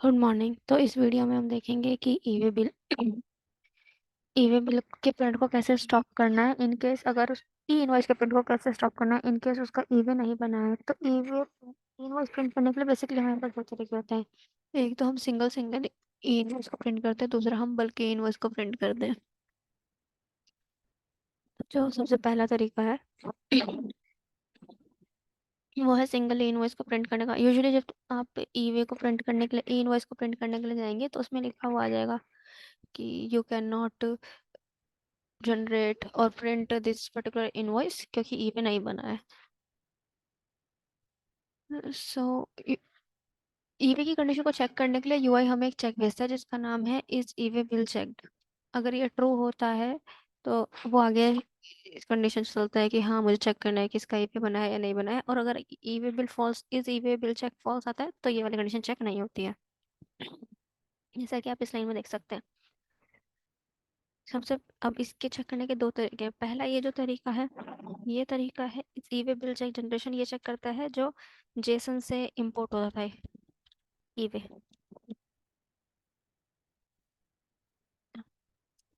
Good morning. तो इस video में हम देखेंगे कि ई वे बिल के प्रिंट को कैसे स्टॉप करना है इन केस अगर उस ई इनवॉइस के प्रिंट को कैसे स्टॉप करना है इन केस उसका ई वे नहीं बना है। तो ई इनवॉइस प्रिंट करने के लिए बेसिकली हमारे पास दो तरीके होते हैं। एक तो हम सिंगल सिंगल ई इनवॉइस को प्रिंट करते हैं, दूसरा हम बल्क ई इनवॉइस को प्रिंट करते हैं। तो जो सबसे पहला तरीका है वो है सिंगल ई इनवॉइस को प्रिंट करने का। यूजुअली जब आप ई वे को प्रिंट करने के लिए ई इनवॉइस को प्रिंट करने के लिए जाएंगे तो उसमें लिखा हुआ आ जाएगा कि यू कैन नॉट जनरेट और प्रिंट दिस पर्टिकुलर इनवॉइस क्योंकि ई पे नहीं बना है। सो ईवे की कंडीशन को चेक करने के लिए यूआई हमें एक चेक भेजता है जिसका नाम है इज ईवे बिल चेक्ड। अगर ये ट्रू होता है तो वो आगे इस कंडीशन चलता है कि हाँ मुझे चेक करना है कि इसका ईवे बना है या नहीं बना है। और अगर e way bill falls is e way bill check falls आता है तो ये वाली कंडीशन चेक नहीं होती है, जैसा कि आप इस लाइन में देख सकते हैं। सबसे अब इसके चेक करने के दो तरीके हैं। पहला ये जो तरीका है, ये तरीका है इस ईवे बिल चेक जनरेशन। ये चेक करता है जो जेसन से इंपोर्ट होता था ईवे।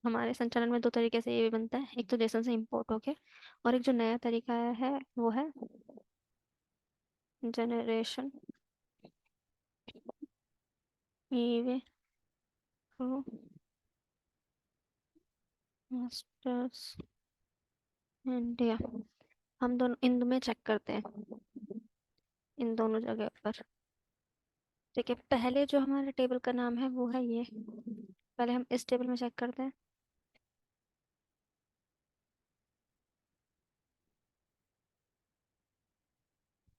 हमारे संचालन में दो तरीके से ईवे बनता है, एक तो जेसन से इंपोर्ट होके और एक जो नया तरीका है वो है generation e-way through masters India. हम दोनों इन में चेक करते हैं, इन दोनों जगह पर। ठीक है, पहले जो हमारे टेबल का नाम है वो है ये। पहले हम इस टेबल में चेक करते हैं।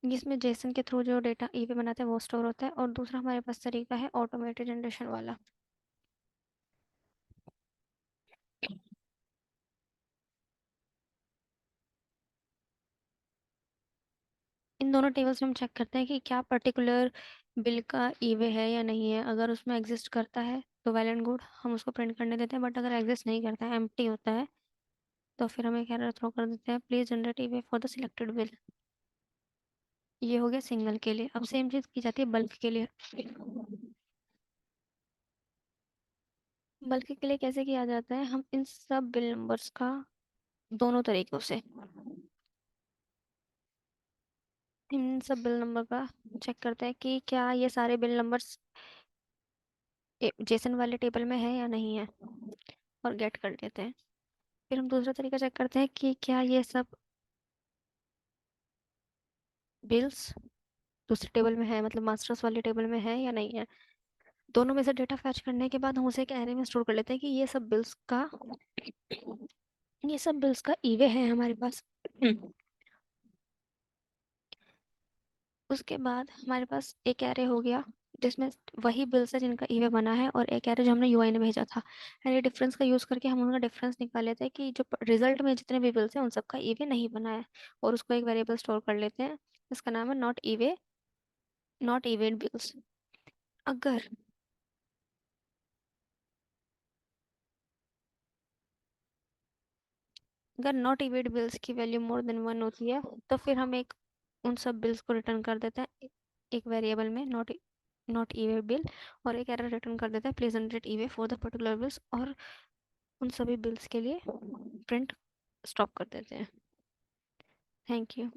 जिसमें जेसन के थ्रू जो डेटा ईवे बनाते हैं वो स्टोर होता है। और दूसरा हमारे पास तरीका है ऑटोमेटेड जनरेशन वाला। इन दोनों टेबल्स में हम चेक करते हैं कि क्या पर्टिकुलर बिल का ईवे है या नहीं है। अगर उसमें एग्जिस्ट करता है तो वेल एंड गुड, हम उसको प्रिंट करने देते हैं। बट अगर एग्जिस्ट नहीं करता है, एम्प्टी होता है, तो फिर हम एक एरर थ्रो कर देते हैं, please generate e-way for the selected bill. ये हो गया सिंगल के लिए। अब सेम चीज की जाती है बल्क के लिए। बल्क के लिए कैसे किया जाता है, हम इन सब बिल नंबर्स का दोनों तरीकों से, इन सब बिल नंबर का चेक करते हैं कि क्या ये सारे बिल नंबर्स जेसन वाले टेबल में है या नहीं है, और गेट कर लेते हैं। फिर हम दूसरा तरीका चेक करते हैं कि क्या ये सब बिल्स दूसरे टेबल में है, मतलब मास्टर्स वाले टेबल में है या नहीं है। दोनों में से डेटा फैच करने के बाद हम उसे एक एरे में स्टोर कर लेते हैं कि ये सब बिल्स का ईवे है हमारे पास। उसके बाद हमारे पास एक एरे हो गया जिसमें वही बिल्स है जिनका ईवे बना है, और एक एरे जो हमने यूआई ने भेजा था। एरे डिफरेंस का यूज करके हम उनका डिफरेंस निकाल लेते हैं कि जो रिजल्ट में जितने भी बिल्स हैं उन सबका ईवे नहीं बना है, और उसको एक वेरिएबल स्टोर कर लेते हैं। इसका नाम है नॉट ईवेड बिल्स। अगर अगर नॉट ईवेड बिल्स की वैल्यू मोर देन 1 होती है तो फिर हम एक उन सब बिल्स को रिटर्न कर देते हैं एक वेरिएबल में नॉट ईवे बिल, और एक एरर रिटर्न कर देते हैं please generate e-way for the particular bills, और उन सभी बिल्स के लिए प्रिंट स्टॉप कर देते हैं। Thank you.